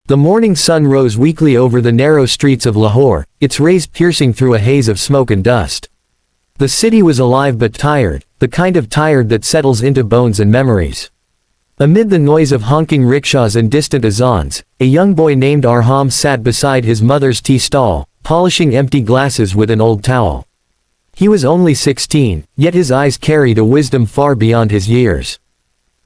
The morning sun rose weakly over the narrow streets of Lahore, its rays piercing through a haze of smoke and dust. The city was alive but tired, the kind of tired that settles into bones and memories. Amid the noise of honking rickshaws and distant azans, a young boy named Arham sat beside his mother's tea stall, polishing empty glasses with an old towel. He was only 16, yet his eyes carried a wisdom far beyond his years.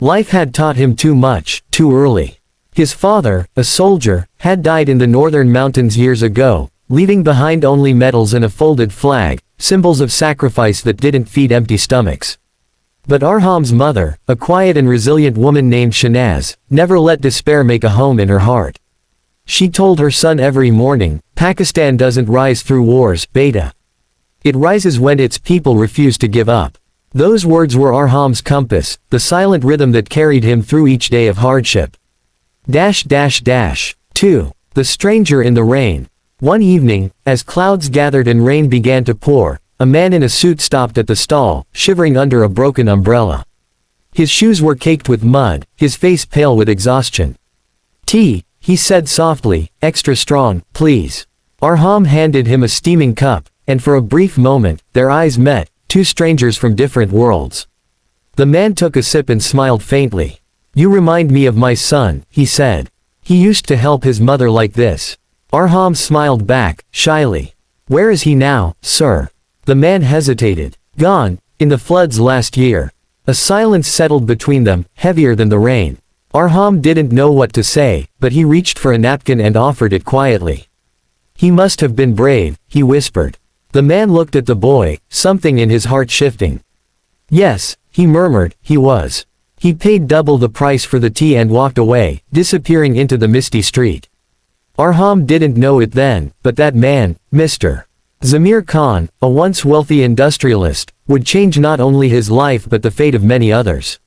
Life had taught him too much, too early. His father, a soldier, had died in the northern mountains years ago, leaving behind only medals and a folded flag, symbols of sacrifice that didn't feed empty stomachs. But Arham's mother, a quiet and resilient woman named Shanaz, never let despair make a home in her heart. She told her son every morning, "Pakistan doesn't rise through wars, beta. It rises when its people refuse to give up." Those words were Arham's compass, the silent rhythm that carried him through each day of hardship. 2. The Stranger in the Rain. One evening, as clouds gathered and rain began to pour, a man in a suit stopped at the stall, shivering under a broken umbrella. His shoes were caked with mud, his face pale with exhaustion. "Tea," he said softly, "extra strong, please." Arham handed him a steaming cup, and for a brief moment, their eyes met, two strangers from different worlds. The man took a sip and smiled faintly. "You remind me of my son," he said. "He used to help his mother like this." Arham smiled back, shyly. "Where is he now, sir?" The man hesitated. "Gone, in the floods last year." A silence settled between them, heavier than the rain. Arham didn't know what to say, but he reached for a napkin and offered it quietly. "He must have been brave," he whispered. The man looked at the boy, something in his heart shifting. "Yes," he murmured, "he was." He paid double the price for the tea and walked away, disappearing into the misty street. Arham didn't know it then, but that man, Mr. Zamir Khan, a once wealthy industrialist, would change not only his life but the fate of many others.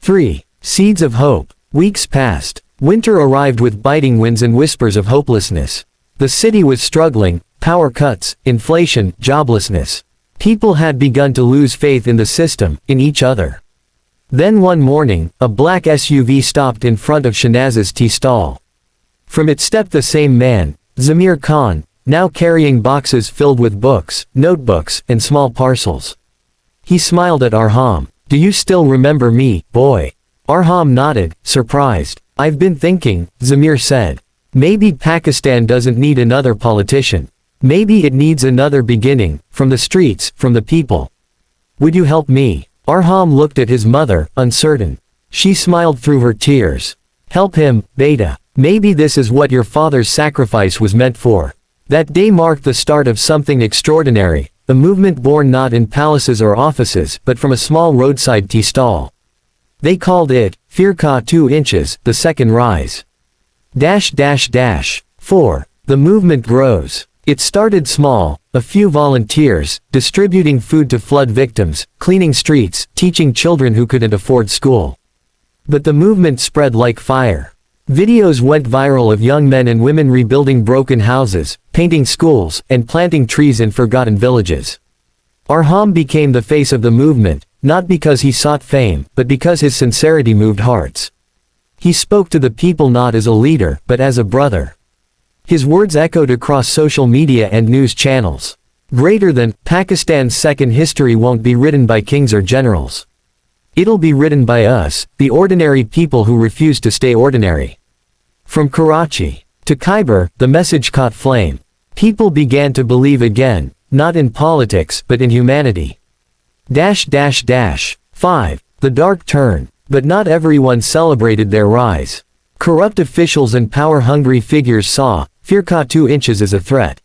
3. Seeds of Hope. Weeks passed. Winter arrived with biting winds and whispers of hopelessness. The city was struggling, power cuts, inflation, joblessness. People had begun to lose faith in the system, in each other. Then one morning, a black SUV stopped in front of Shanaz's tea stall. From it stepped the same man, Zamir Khan, now carrying boxes filled with books, notebooks, and small parcels. He smiled at Arham. "Do you still remember me, boy?" Arham nodded, surprised. "I've been thinking," Zamir said. "Maybe Pakistan doesn't need another politician. Maybe it needs another beginning, from the streets, from the people. Would you help me?" Arham looked at his mother, uncertain. She smiled through her tears. "Help him, beta. Maybe this is what your father's sacrifice was meant for." That day marked the start of something extraordinary, a movement born not in palaces or offices but from a small roadside tea stall. They called it, Phir Ka 2 inches, the second rise. 4. The movement grows. It started small, a few volunteers, distributing food to flood victims, cleaning streets, teaching children who couldn't afford school. But the movement spread like fire. Videos went viral of young men and women rebuilding broken houses, painting schools, and planting trees in forgotten villages. Arham became the face of the movement, not because he sought fame, but because his sincerity moved hearts. He spoke to the people not as a leader, but as a brother. His words echoed across social media and news channels. Greater than, Pakistan's second history won't be written by kings or generals. It'll be written by us, the ordinary people who refuse to stay ordinary. From Karachi to Khyber, the message caught flame. People began to believe again, not in politics but in humanity. 5. The dark turn. But not everyone celebrated their rise. Corrupt officials and power-hungry figures saw Phir Ka 2 inches as a threat.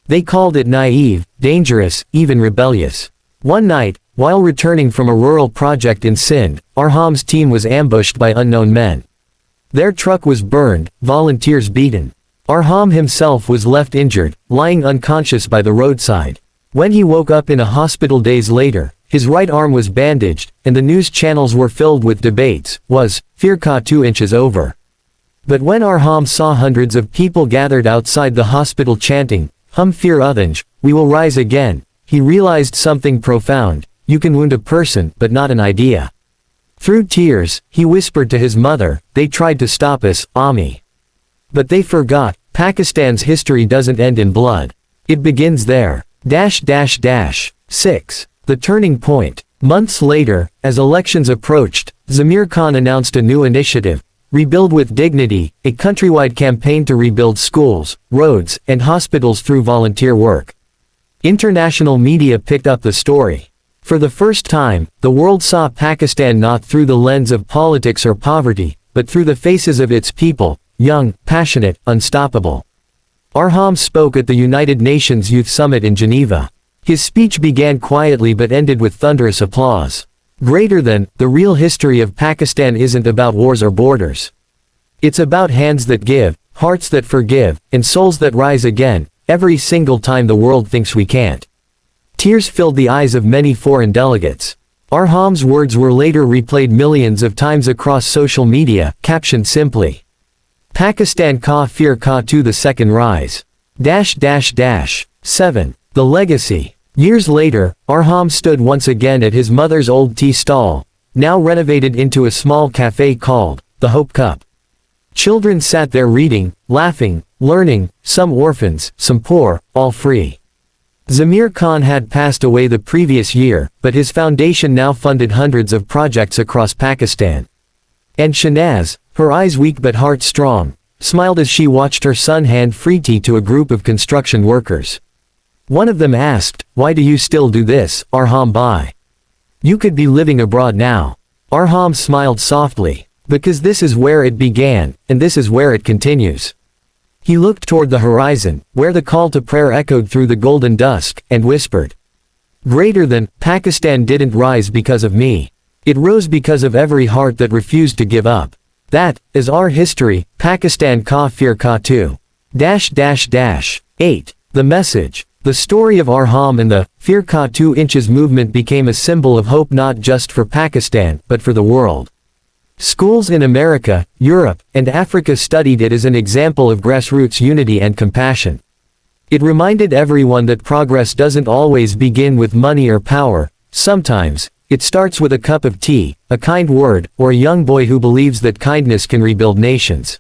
They called it naive, dangerous, even rebellious. One night, while returning from a rural project in Sindh, Arham's team was ambushed by unknown men. Their truck was burned, volunteers beaten. Arham himself was left injured, lying unconscious by the roadside. When he woke up in a hospital days later, his right arm was bandaged, and the news channels were filled with debates. Was Phir Ka 2 inches over? But when Arham saw hundreds of people gathered outside the hospital chanting, "Hum Phir Udanj, we will rise again," he realized something profound. You can wound a person, but not an idea. Through tears, he whispered to his mother, "They tried to stop us, Ami. But they forgot, Pakistan's history doesn't end in blood. It begins there. 6. The turning point. Months later, as elections approached, Zamir Khan announced a new initiative, Rebuild with Dignity, a countrywide campaign to rebuild schools, roads, and hospitals through volunteer work. International media picked up the story. For the first time, the world saw Pakistan not through the lens of politics or poverty, but through the faces of its people, young, passionate, unstoppable. Arham spoke at the United Nations Youth Summit in Geneva. His speech began quietly but ended with thunderous applause. Greater than, the real history of Pakistan isn't about wars or borders. It's about hands that give, hearts that forgive, and souls that rise again, every single time the world thinks we can't. Tears filled the eyes of many foreign delegates. Arham's words were later replayed millions of times across social media, captioned simply, Pakistan Ka Phir Ka to the second rise. 7. The legacy. Years later, Arham stood once again at his mother's old tea stall, now renovated into a small cafe called the Hope Cup. Children sat there reading, laughing, learning, some orphans, some poor, all free. Zamir Khan had passed away the previous year, but his foundation now funded hundreds of projects across Pakistan. And Shanaz, her eyes weak but heart strong, smiled as she watched her son hand free tea to a group of construction workers. One of them asked, "Why do you still do this, Arham Bhai? You could be living abroad now." Arham smiled softly, "Because this is where it began, and this is where it continues." He looked toward the horizon, where the call to prayer echoed through the golden dusk, and whispered, "Greater than, Pakistan didn't rise because of me. It rose because of every heart that refused to give up. That is our history, Pakistan Ka Phir Ka 2. 8. The message. The story of Arham and the Phir Ka 2 inches movement became a symbol of hope not just for Pakistan, but for the world. Schools in America, Europe, and Africa studied it as an example of grassroots unity and compassion. It reminded everyone that progress doesn't always begin with money or power. Sometimes, it starts with a cup of tea, a kind word, or a young boy who believes that kindness can rebuild nations.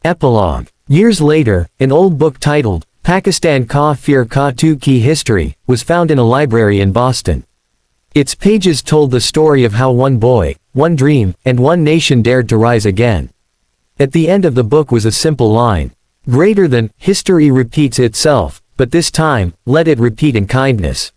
Epilogue. Years later, an old book titled, Pakistan Ka Phir Ka 2 Key History, was found in a library in Boston. Its pages told the story of how one boy, one dream, and one nation dared to rise again. At the end of the book was a simple line. Greater than, history repeats itself, but this time, let it repeat in kindness.